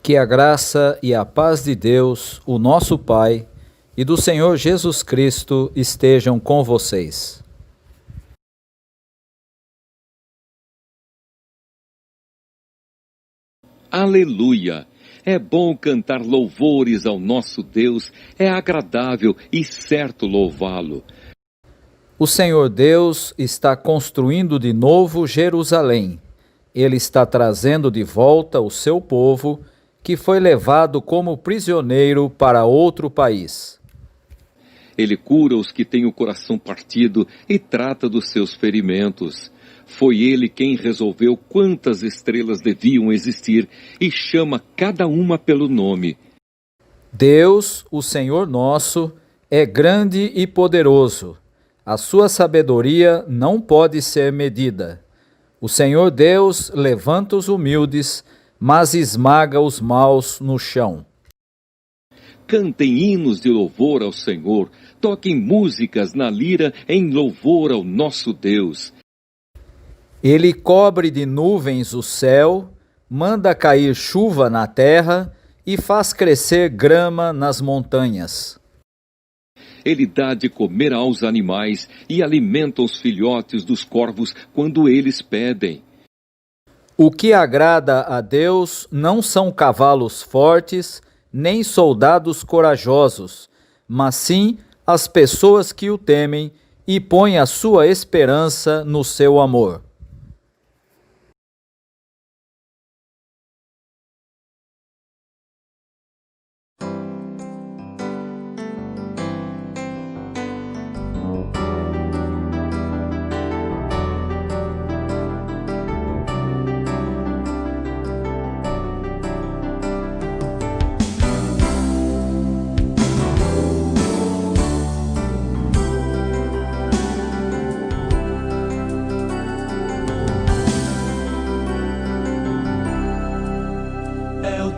Que a graça e a paz de Deus, o nosso Pai, e do Senhor Jesus Cristo estejam com vocês. Aleluia! É bom cantar louvores ao nosso Deus, é agradável e certo louvá-lo. O Senhor Deus está construindo de novo Jerusalém. Ele está trazendo de volta o seu povo, que foi levado como prisioneiro para outro país. Ele cura os que têm o coração partido e trata dos seus ferimentos. Foi ele quem resolveu quantas estrelas deviam existir e chama cada uma pelo nome. Deus, o Senhor nosso, é grande e poderoso. A sua sabedoria não pode ser medida. O Senhor Deus levanta os humildes, mas esmaga os maus no chão. Cantem hinos de louvor ao Senhor, toquem músicas na lira em louvor ao nosso Deus. Ele cobre de nuvens o céu, manda cair chuva na terra e faz crescer grama nas montanhas. Ele dá de comer aos animais e alimenta os filhotes dos corvos quando eles pedem. O que agrada a Deus não são cavalos fortes, nem soldados corajosos, mas sim as pessoas que o temem e põem a sua esperança no seu amor.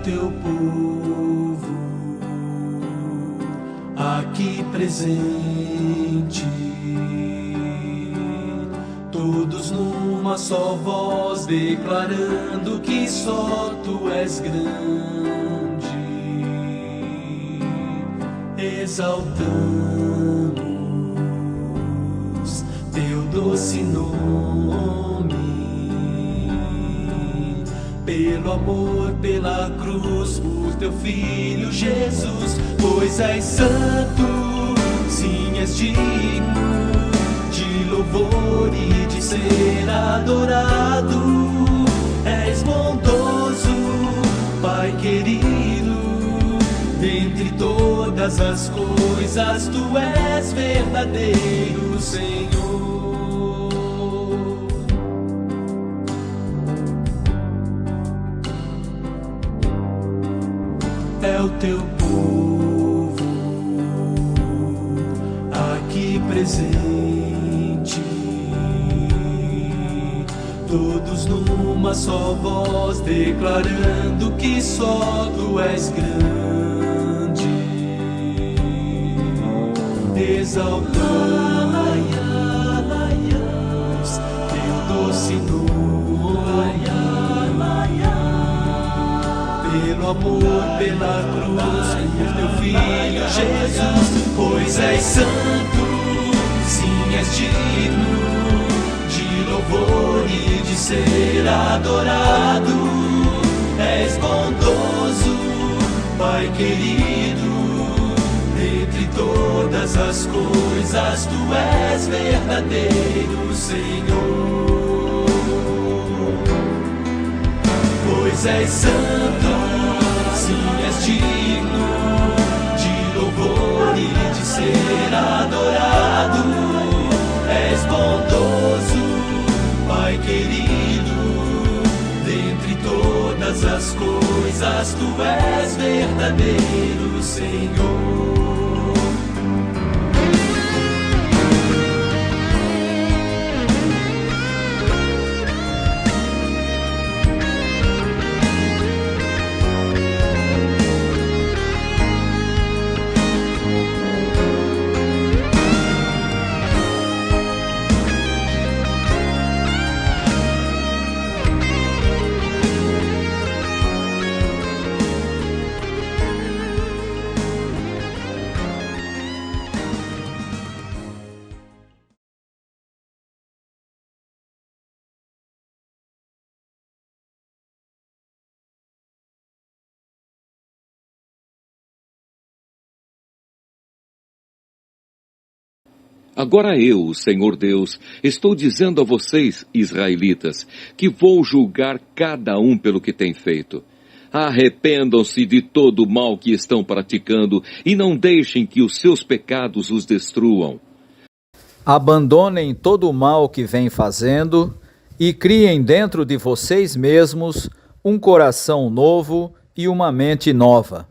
Teu povo aqui presente, todos numa só voz declarando que só Tu és grande, exaltamos Teu doce nome. Pelo amor, pela cruz, por Teu Filho Jesus, pois és santo, sim és digno de louvor e de ser adorado. És bondoso, Pai querido, dentre todas as coisas Tu és verdadeiro Senhor. É o Teu povo aqui presente, todos numa só voz declarando que só Tu és grande, exaltamos Teu doce nome. Pelo amor, pela cruz, por Teu Filho Jesus, pois és santo, sim és digno de louvor e de ser adorado. És bondoso, Pai querido, dentre todas as coisas Tu és verdadeiro Senhor. Pois és santo, sim és digno de louvor e de ser adorado. És bondoso, Pai querido, dentre todas as coisas Tu és verdadeiro Senhor. Agora eu, o Senhor Deus, estou dizendo a vocês, israelitas, que vou julgar cada um pelo que tem feito. Arrependam-se de todo o mal que estão praticando e não deixem que os seus pecados os destruam. Abandonem todo o mal que vêm fazendo e criem dentro de vocês mesmos um coração novo e uma mente nova.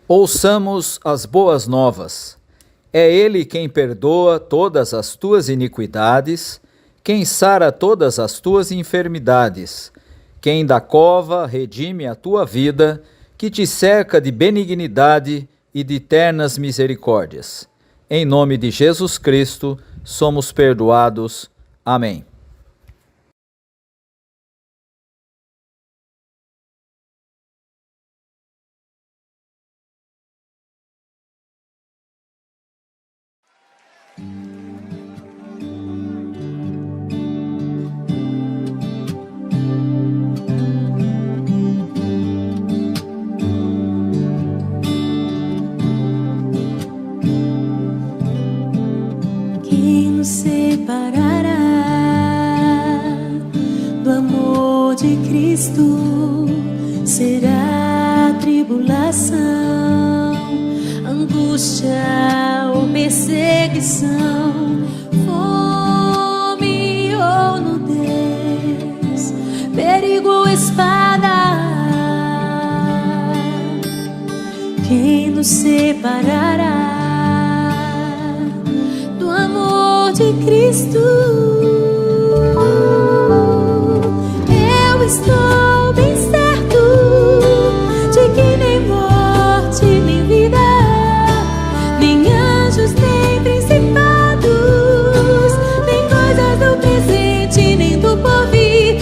Ouçamos as boas novas. É Ele quem perdoa todas as tuas iniquidades, quem sara todas as tuas enfermidades, quem da cova redime a tua vida, que te cerca de benignidade e de ternas misericórdias. Em nome de Jesus Cristo, somos perdoados. Amém. Quem nos separará do amor de Cristo? Será tribulação, angústia ou perseguição, fome ou nudez, perigo ou espada? Quem nos separará do amor de Cristo? Eu estou bem certo de que nem morte, nem vida, nem anjos, nem principados, nem coisas do presente, nem do porvir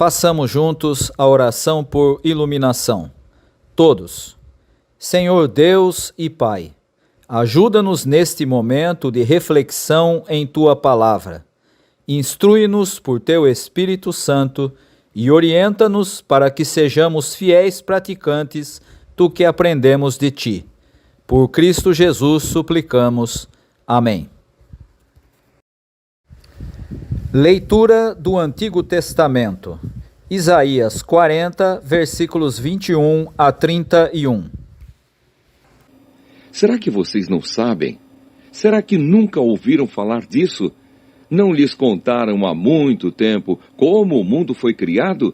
Façamos juntos a oração por iluminação. Todos. Senhor Deus e Pai, ajuda-nos neste momento de reflexão em Tua Palavra. Instrui-nos por Teu Espírito Santo e orienta-nos para que sejamos fiéis praticantes do que aprendemos de Ti. Por Cristo Jesus suplicamos. Amém. Leitura do Antigo Testamento. Isaías 40, versículos 21 a 31. Será que vocês não sabem? Será que nunca ouviram falar disso? Não lhes contaram há muito tempo como o mundo foi criado?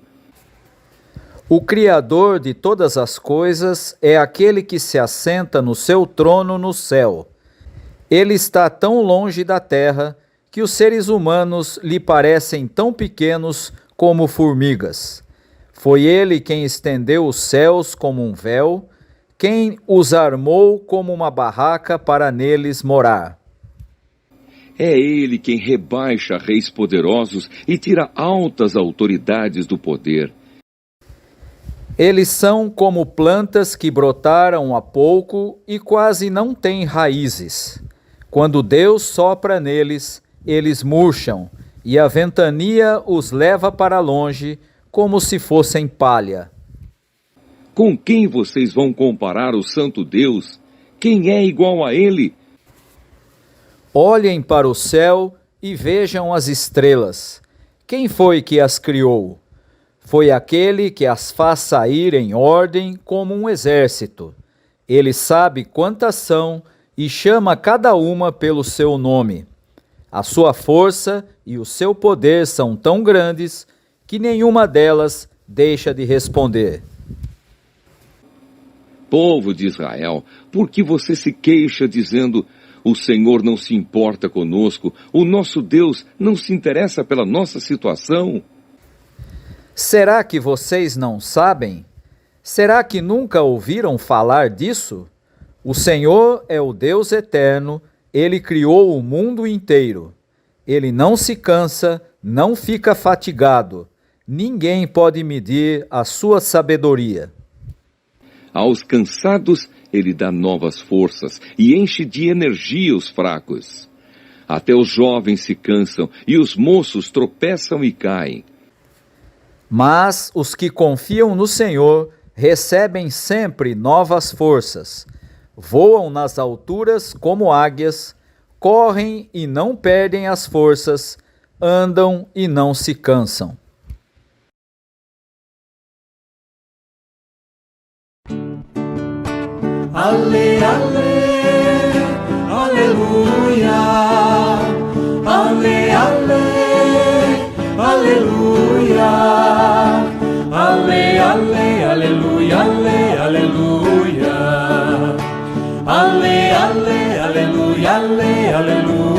O Criador de todas as coisas é aquele que se assenta no seu trono no céu. Ele está tão longe da terra que os seres humanos lhe parecem tão pequenos como formigas. Foi ele quem estendeu os céus como um véu, quem os armou como uma barraca para neles morar. É ele quem rebaixa reis poderosos e tira altas autoridades do poder. Eles são como plantas que brotaram há pouco e quase não têm raízes. Quando Deus sopra neles, eles murcham, e a ventania os leva para longe, como se fossem palha. Com quem vocês vão comparar o Santo Deus? Quem é igual a ele? Olhem para o céu e vejam as estrelas. Quem foi que as criou? Foi aquele que as faz sair em ordem como um exército. Ele sabe quantas são e chama cada uma pelo seu nome. A sua força e o seu poder são tão grandes que nenhuma delas deixa de responder. Povo de Israel, por que você se queixa dizendo: o Senhor não se importa conosco, o nosso Deus não se interessa pela nossa situação? Será que vocês não sabem? Será que nunca ouviram falar disso? O Senhor é o Deus eterno, Ele criou o mundo inteiro. Ele não se cansa, não fica fatigado. Ninguém pode medir a sua sabedoria. Aos cansados, Ele dá novas forças e enche de energia os fracos. Até os jovens se cansam e os moços tropeçam e caem. Mas os que confiam no Senhor recebem sempre novas forças. Voam nas alturas como águias, correm e não perdem as forças, andam e não se cansam. Ale, ale, aleluia. Ale, ale, aleluia. Ale, ale, aleluia, ale, aleluia. Ale, ale, aleluia, ale, aleluia.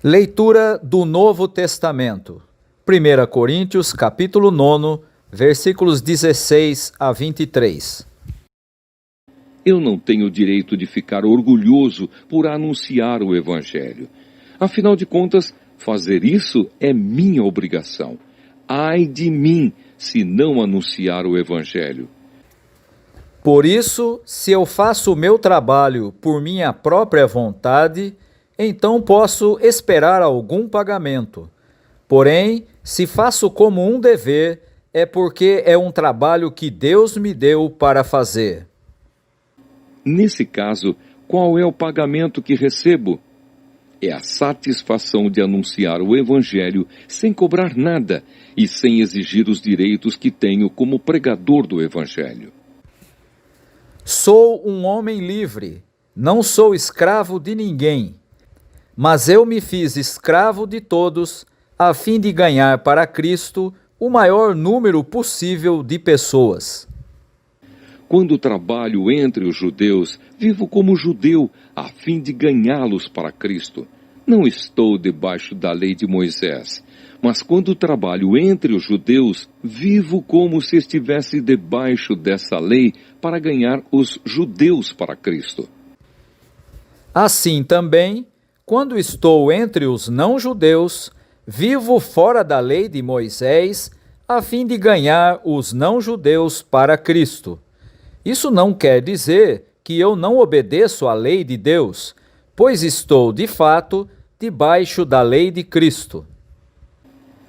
Leitura do Novo Testamento. 1 Coríntios, capítulo 9, versículos 16 a 23. Eu não tenho o direito de ficar orgulhoso por anunciar o Evangelho. Afinal de contas, fazer isso é minha obrigação. Ai de mim, se não anunciar o Evangelho. Por isso, se eu faço o meu trabalho por minha própria vontade, então posso esperar algum pagamento. Porém, se faço como um dever, é porque é um trabalho que Deus me deu para fazer. Nesse caso, qual é o pagamento que recebo? É a satisfação de anunciar o Evangelho sem cobrar nada e sem exigir os direitos que tenho como pregador do Evangelho. Sou um homem livre, não sou escravo de ninguém, mas eu me fiz escravo de todos, a fim de ganhar para Cristo o maior número possível de pessoas. Quando trabalho entre os judeus, vivo como judeu, a fim de ganhá-los para Cristo. Não estou debaixo da lei de Moisés, mas quando trabalho entre os judeus, vivo como se estivesse debaixo dessa lei para ganhar os judeus para Cristo. Assim também, quando estou entre os não-judeus, Vivo fora da lei de Moisés, a fim de ganhar os não-judeus para Cristo. Isso não quer dizer que eu não obedeço à lei de Deus, pois estou, de fato, debaixo da lei de Cristo.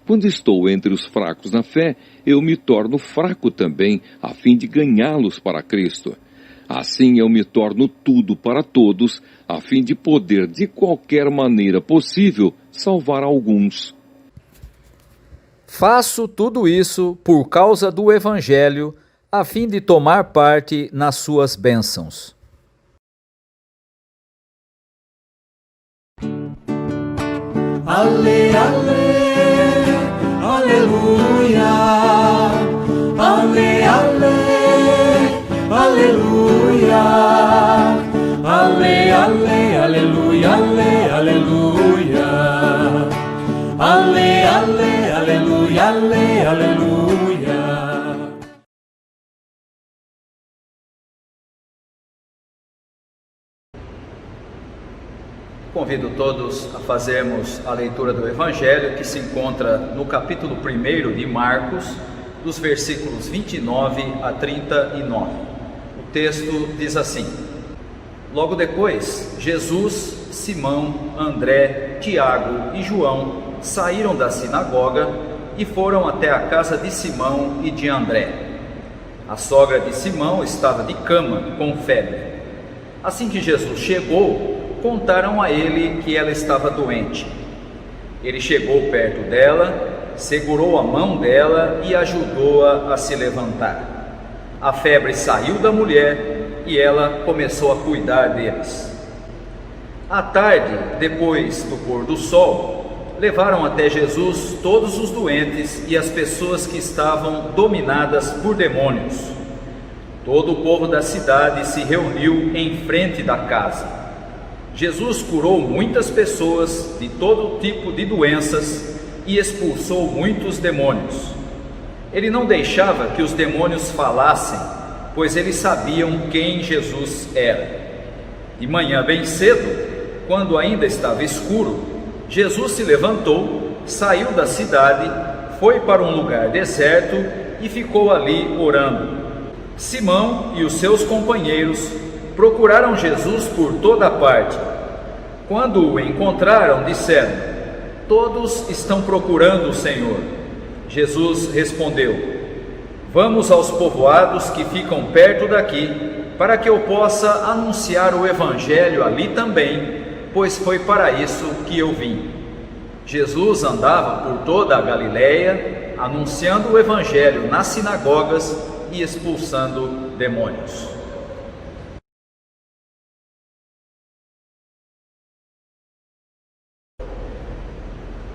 Quando estou entre os fracos na fé, eu me torno fraco também, a fim de ganhá-los para Cristo. Assim eu me torno tudo para todos, a fim de poder, de qualquer maneira possível, salvar alguns. Faço tudo isso por causa do Evangelho, a fim de tomar parte nas suas bênçãos. Ale, ale, aleluia. Ale, ale, aleluia. Ale, ale, aleluia, ale, aleluia. Ale, ale, aleluia, ale, aleluia. Convido todos a fazermos a leitura do Evangelho, que se encontra no capítulo 1 de Marcos, dos versículos 29 a 39. O texto diz assim: Logo depois, Jesus, Simão, André, Tiago e João saíram da sinagoga e foram até a casa de Simão e de André. A sogra de Simão estava de cama, com febre. Assim que Jesus chegou, contaram a ele que ela estava doente. Ele chegou perto dela, segurou a mão dela e ajudou-a a se levantar. A febre saiu da mulher e ela começou a cuidar deles. À tarde, depois do pôr do sol, levaram até Jesus todos os doentes e as pessoas que estavam dominadas por demônios. Todo o povo da cidade se reuniu em frente da casa. Jesus curou muitas pessoas de todo tipo de doenças e expulsou muitos demônios. Ele não deixava que os demônios falassem, pois eles sabiam quem Jesus era. De manhã bem cedo, quando ainda estava escuro, Jesus se levantou, saiu da cidade, foi para um lugar deserto e ficou ali orando. Simão e os seus companheiros procuraram Jesus por toda parte. Quando o encontraram, disseram: Todos estão procurando o Senhor. Jesus respondeu: Vamos aos povoados que ficam perto daqui, para que eu possa anunciar o Evangelho ali também, pois foi para isso que eu vim. Jesus andava por toda a Galileia, anunciando o Evangelho nas sinagogas e expulsando demônios.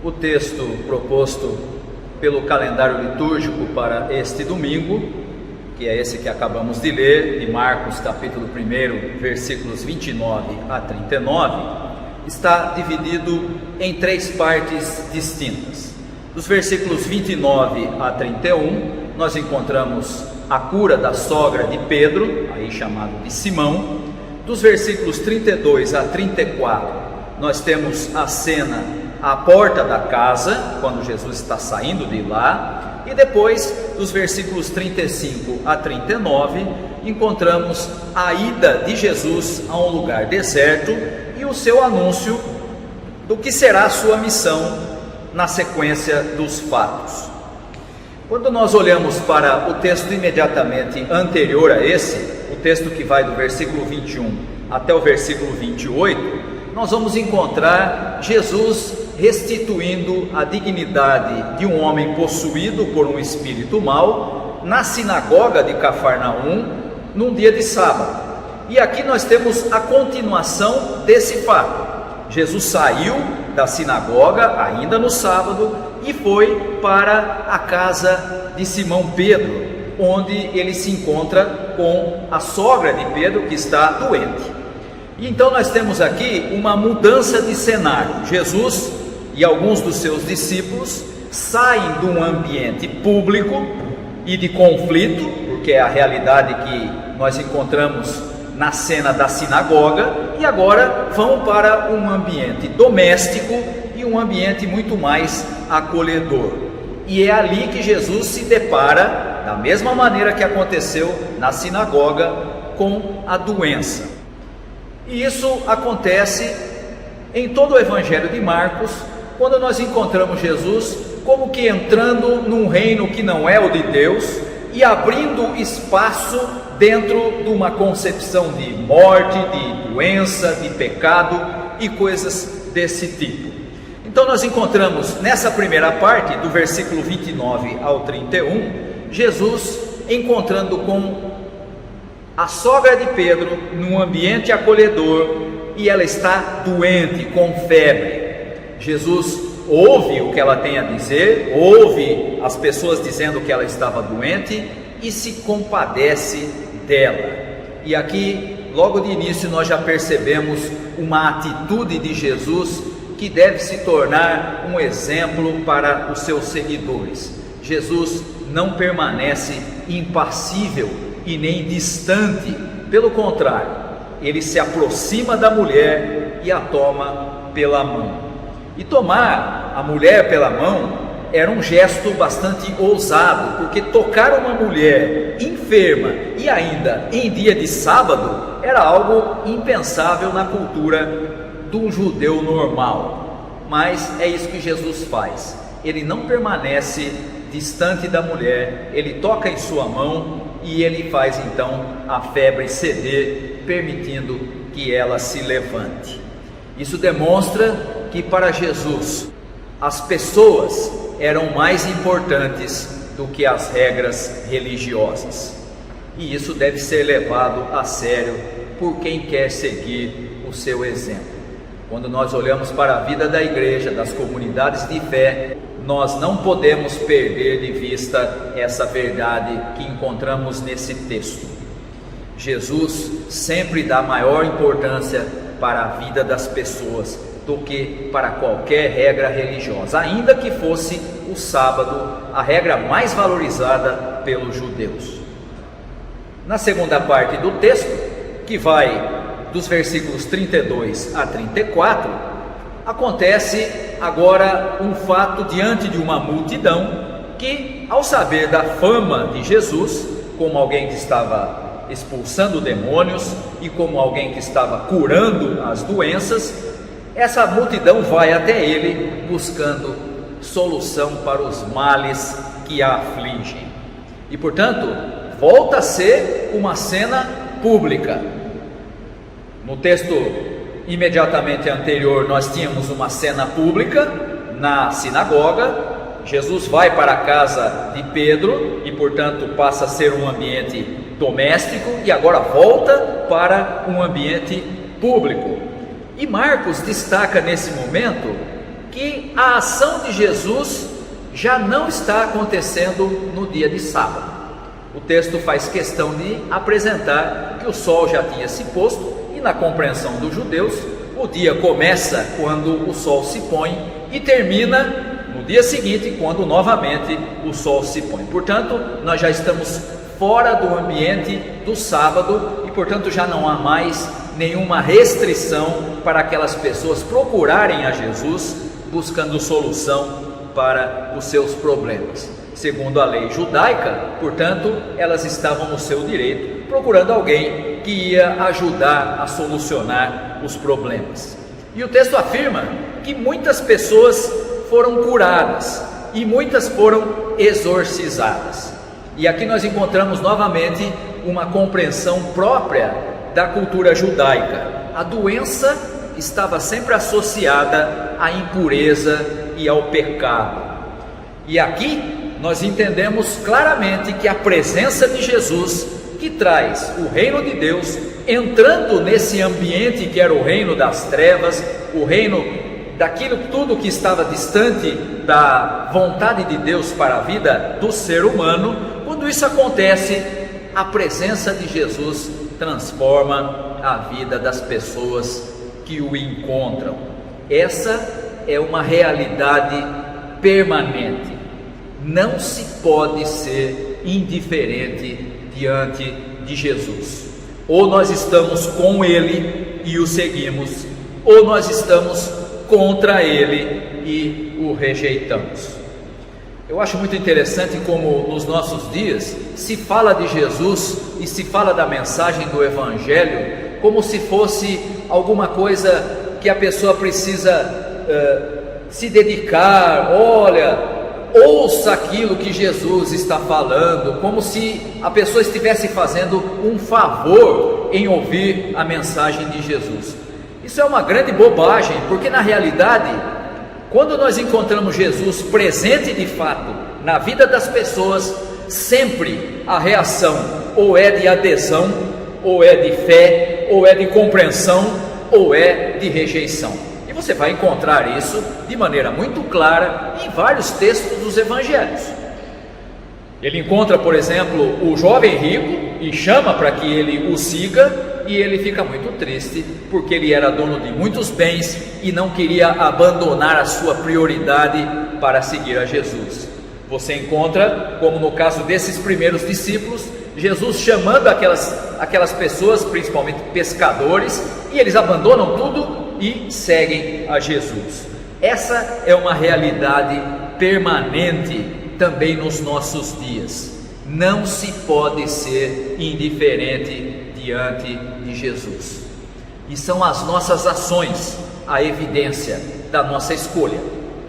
O texto proposto pelo calendário litúrgico para este domingo, que é esse que acabamos de ler, de Marcos capítulo 1, versículos 29 a 39, está dividido em 3 partes distintas. Dos versículos 29 a 31, nós encontramos a cura da sogra de Pedro, aí chamado de Simão. Dos versículos 32 a 34, nós temos a cena à porta da casa, quando Jesus está saindo de lá. E depois, dos versículos 35 a 39, encontramos a ida de Jesus a um lugar deserto e o seu anúncio do que será a sua missão na sequência dos fatos. Quando nós olhamos para o texto imediatamente anterior a esse, o texto que vai do versículo 21 até o versículo 28, nós vamos encontrar Jesus restituindo a dignidade de um homem possuído por um espírito mau na sinagoga de Cafarnaum, num dia de sábado. E aqui nós temos a continuação desse fato. Jesus saiu da sinagoga ainda no sábado e foi para a casa de Simão Pedro, onde ele se encontra com a sogra de Pedro, que está doente. E então nós temos aqui uma mudança de cenário. Jesus e alguns dos seus discípulos saem de um ambiente público e de conflito, porque é a realidade que nós encontramos na cena da sinagoga, e agora vão para um ambiente doméstico e e um ambiente muito mais acolhedor. E é ali que Jesus se depara, da mesma maneira que aconteceu na sinagoga, com a doença. E isso acontece em todo o Evangelho de Marcos, quando nós encontramos Jesus como que entrando num reino que não é o de Deus e abrindo espaço dentro de uma concepção de morte, de doença, de pecado e coisas desse tipo. Então nós encontramos nessa primeira parte, do versículo 29 ao 31, Jesus encontrando com a sogra de Pedro num ambiente acolhedor, e ela está doente, com febre. Jesus ouve o que ela tem a dizer, ouve as pessoas dizendo que ela estava doente e se compadece dela. E aqui, logo de início, nós já percebemos uma atitude de Jesus que deve se tornar um exemplo para os seus seguidores. Jesus não permanece impassível e nem distante, pelo contrário, ele se aproxima da mulher e a toma pela mão. E tomar a mulher pela mão era um gesto bastante ousado, porque tocar uma mulher enferma e ainda em dia de sábado era algo impensável na cultura de um judeu normal. Mas é isso que Jesus faz. Ele não permanece distante da mulher, ele toca em sua mão e ele faz então a febre ceder, permitindo que ela se levante. Isso demonstra que para Jesus as pessoas eram mais importantes do que as regras religiosas. E isso deve ser levado a sério por quem quer seguir o seu exemplo. Quando nós olhamos para a vida da igreja, das comunidades de fé, nós não podemos perder de vista essa verdade que encontramos nesse texto. Jesus sempre dá maior importância para a vida das pessoas do que para qualquer regra religiosa, ainda que fosse o sábado a regra mais valorizada pelos judeus. Na segunda parte do texto, que vai dos versículos 32 a 34, acontece agora um fato diante de uma multidão que, ao saber da fama de Jesus, como alguém que estava expulsando demônios e como alguém que estava curando as doenças, essa multidão vai até ele buscando solução para os males que a afligem. E, portanto, volta a ser uma cena pública. No texto imediatamente anterior, nós tínhamos uma cena pública na sinagoga. Jesus vai para a casa de Pedro e, portanto, passa a ser um ambiente doméstico e agora volta para um ambiente público. E Marcos destaca nesse momento que a ação de Jesus já não está acontecendo no dia de sábado. O texto faz questão de apresentar que o sol já tinha se posto e, na compreensão dos judeus, o dia começa quando o sol se põe e termina no dia seguinte, quando novamente o sol se põe. Portanto, nós já estamos fora do ambiente do sábado e, portanto, já não há mais nenhuma restrição para aquelas pessoas procurarem a Jesus buscando solução para os seus problemas. Segundo a lei judaica, portanto, elas estavam no seu direito, procurando alguém que ia ajudar a solucionar os problemas. E o texto afirma que muitas pessoas foram curadas e muitas foram exorcizadas. E aqui nós encontramos novamente uma compreensão própria da cultura judaica. A doença estava sempre associada à impureza e ao pecado. E aqui nós entendemos claramente que a presença de Jesus, que traz o reino de Deus, entrando nesse ambiente que era o reino das trevas, o reino daquilo tudo que estava distante da vontade de Deus para a vida do ser humano. Quando isso acontece, a presença de Jesus transforma a vida das pessoas que o encontram. Essa é uma realidade permanente. Não se pode ser indiferente diante de Jesus. Ou nós estamos com Ele e o seguimos, ou nós estamos contra Ele e o rejeitamos. Eu acho muito interessante como nos nossos dias se fala de Jesus e se fala da mensagem do Evangelho como se fosse alguma coisa que a pessoa precisa se dedicar. Olha, ouça aquilo que Jesus está falando, como se a pessoa estivesse fazendo um favor em ouvir a mensagem de Jesus. Isso é uma grande bobagem, porque na realidade, quando nós encontramos Jesus presente de fato na vida das pessoas, sempre a reação ou é de adesão, ou é de fé, ou é de compreensão, ou é de rejeição. E você vai encontrar isso de maneira muito clara em vários textos dos evangelhos. Ele encontra, por exemplo, o jovem rico e chama para que ele o siga, e ele fica muito triste, porque ele era dono de muitos bens e não queria abandonar a sua prioridade para seguir a Jesus. Você encontra, como no caso desses primeiros discípulos, Jesus chamando aquelas pessoas, principalmente pescadores, e eles abandonam tudo e seguem a Jesus. Essa é uma realidade permanente também nos nossos dias. Não se pode ser indiferente diante de Jesus. E são as nossas ações a evidência da nossa escolha.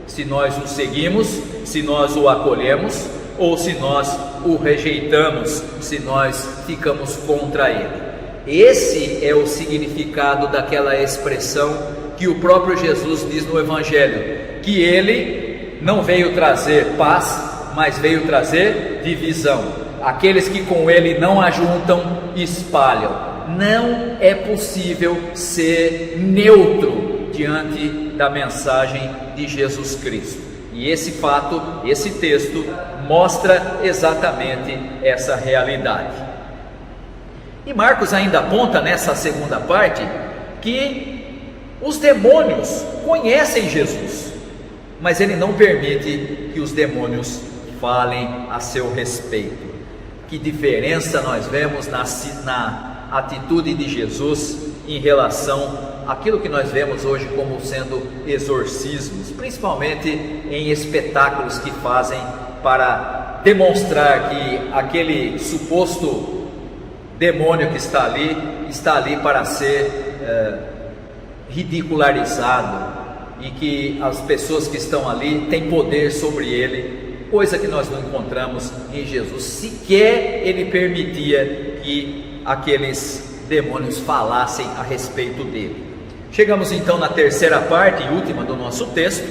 Se nós o seguimos, se nós o acolhemos, ou se nós o rejeitamos, se nós ficamos contra ele. Esse é o significado daquela expressão que o próprio Jesus diz no Evangelho, que ele não veio trazer paz, mas veio trazer divisão. Aqueles que com ele não ajuntam, espalham. Não é possível ser neutro diante da mensagem de Jesus Cristo. E esse fato, esse texto, mostra exatamente essa realidade. E Marcos ainda aponta nessa segunda parte que os demônios conhecem Jesus, mas ele não permite que os demônios falem a seu respeito. Que diferença nós vemos na atitude de Jesus em relação àquilo que nós vemos hoje como sendo exorcismos, principalmente em espetáculos que fazem para demonstrar que aquele suposto demônio que está ali para ser ridicularizado, e que as pessoas que estão ali têm poder sobre ele, coisa que nós não encontramos em Jesus. Sequer ele permitia que aqueles demônios falassem a respeito dele. Chegamos então na terceira parte e última do nosso texto,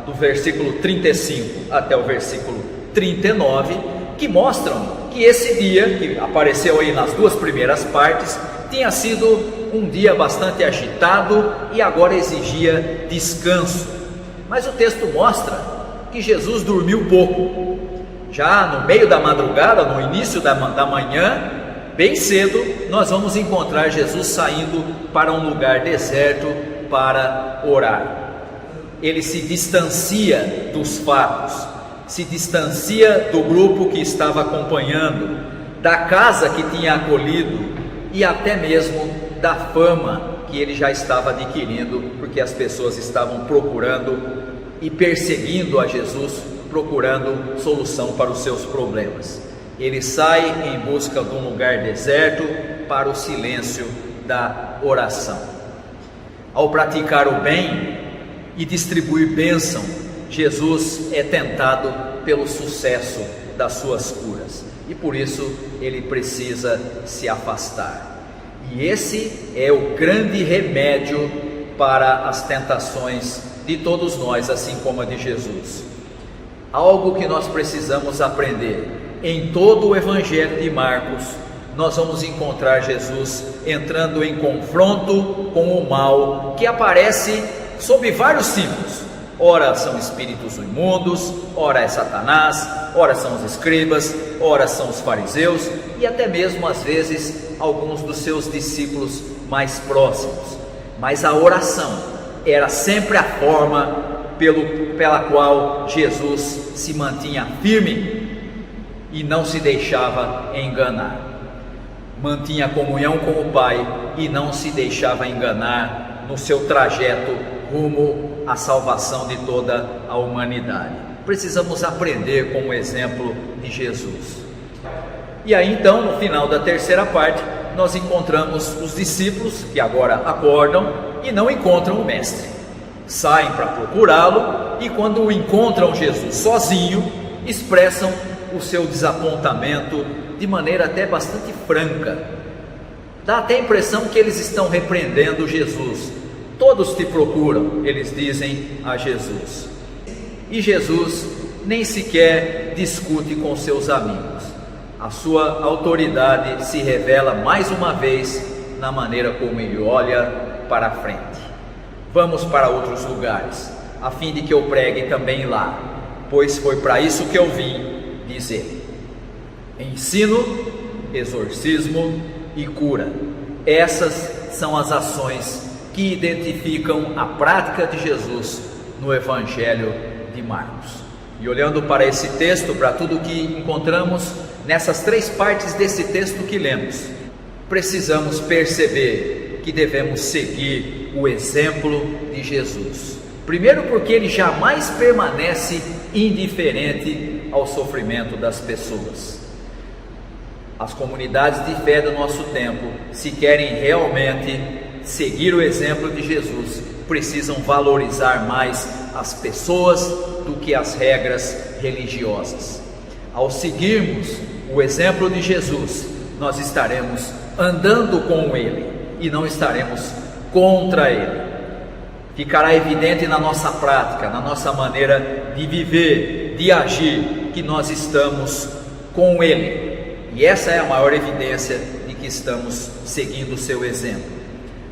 do versículo 35 até o versículo 39, que mostram que esse dia, que apareceu aí nas duas primeiras partes, tinha sido um dia bastante agitado e agora exigia descanso. Mas o texto mostra que Jesus dormiu pouco. Já no meio da madrugada, no início da manhã, bem cedo, nós vamos encontrar Jesus saindo para um lugar deserto para orar. Ele se distancia dos fatos, se distancia do grupo que estava acompanhando, da casa que tinha acolhido e até mesmo da fama que ele já estava adquirindo, porque as pessoas estavam procurando e perseguindo a Jesus, procurando solução para os seus problemas. Ele sai em busca de um lugar deserto para o silêncio da oração. Ao praticar o bem e distribuir bênção, Jesus é tentado pelo sucesso das suas curas, e por isso ele precisa se afastar. E esse é o grande remédio para as tentações de todos nós, assim como a de Jesus. Algo que nós precisamos aprender. Em todo o Evangelho de Marcos, nós vamos encontrar Jesus entrando em confronto com o mal, que aparece sob vários símbolos. Ora são espíritos imundos, ora é Satanás, ora são os escribas, ora são os fariseus, e até mesmo às vezes alguns dos seus discípulos mais próximos. Mas a oração era sempre a forma pela qual Jesus se mantinha firme e não se deixava enganar. Mantinha comunhão com o Pai e não se deixava enganar no seu trajeto rumo a salvação de toda a humanidade. Precisamos aprender com o exemplo de Jesus. E aí então, no final da terceira parte, nós encontramos os discípulos que agora acordam e não encontram o mestre. Saem para procurá-lo e quando encontram Jesus sozinho, expressam o seu desapontamento de maneira até bastante franca. Dá até a impressão que eles estão repreendendo Jesus. Todos te procuram, eles dizem a Jesus. E Jesus nem sequer discute com seus amigos. A sua autoridade se revela mais uma vez na maneira como ele olha para a frente. Vamos para outros lugares, a fim de que eu pregue também lá, pois foi para isso que eu vim, diz ele. Ensino, exorcismo e cura. Essas são as ações que identificam a prática de Jesus no Evangelho de Marcos. E olhando para esse texto, para tudo que encontramos nessas três partes desse texto que lemos, precisamos perceber que devemos seguir o exemplo de Jesus. Primeiro, porque ele jamais permanece indiferente ao sofrimento das pessoas. As comunidades de fé do nosso tempo, se querem realmente seguir o exemplo de Jesus, precisam valorizar mais as pessoas do que as regras religiosas. Ao seguirmos o exemplo de Jesus, nós estaremos andando com ele e não estaremos contra ele. Ficará evidente na nossa prática, na nossa maneira de viver, de agir, que nós estamos com ele. E essa é a maior evidência de que estamos seguindo o seu exemplo.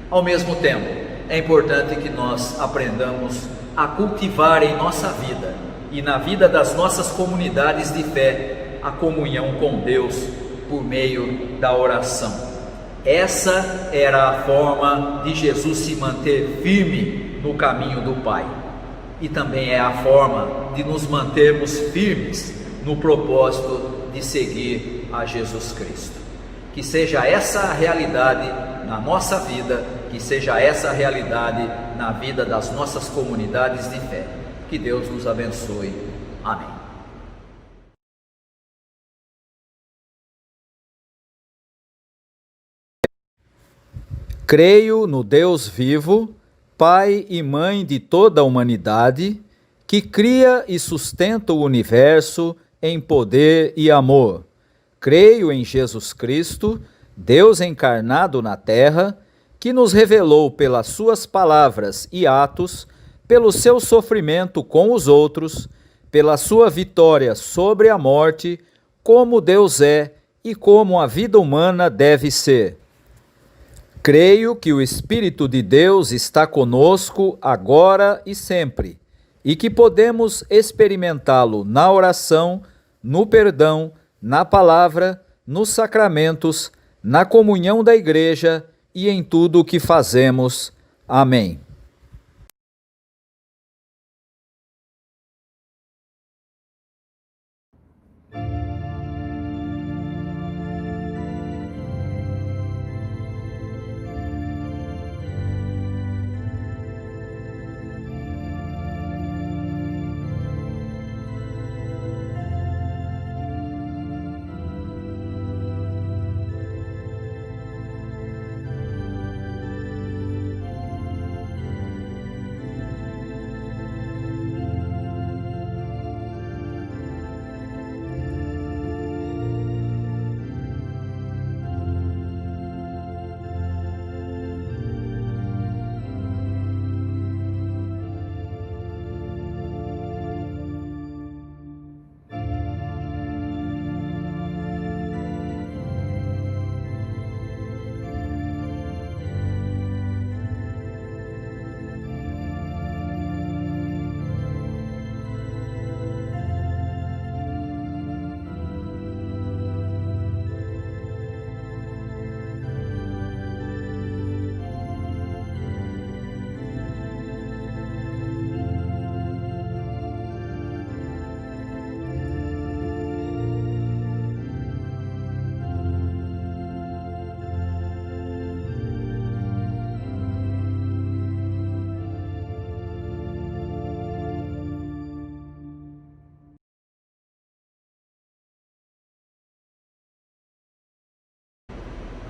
Ao mesmo tempo, é importante que nós aprendamos a cultivar em nossa vida e na vida das nossas comunidades de fé a comunhão com Deus por meio da oração. Essa era a forma de Jesus se manter firme no caminho do Pai. E também é a forma de nos mantermos firmes no propósito de seguir a Jesus Cristo. Que seja essa a realidade na nossa vida, que seja essa a realidade na vida das nossas comunidades de fé. Que Deus nos abençoe. Amém. Creio no Deus vivo, Pai e Mãe de toda a humanidade, que cria e sustenta o universo em poder e amor. Creio em Jesus Cristo, Deus encarnado na terra, que nos revelou pelas suas palavras e atos, pelo seu sofrimento com os outros, pela sua vitória sobre a morte, como Deus é e como a vida humana deve ser. Creio que o Espírito de Deus está conosco agora e sempre, e que podemos experimentá-lo na oração, no perdão, na palavra, nos sacramentos, na comunhão da Igreja e em tudo o que fazemos. Amém.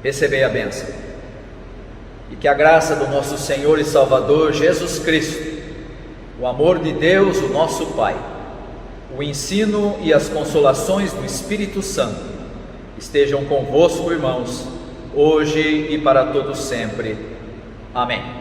Recebei a bênção. E que a graça do nosso Senhor e Salvador Jesus Cristo, o amor de Deus, o nosso Pai, o ensino e as consolações do Espírito Santo estejam convosco, irmãos, hoje e para todos sempre. Amém.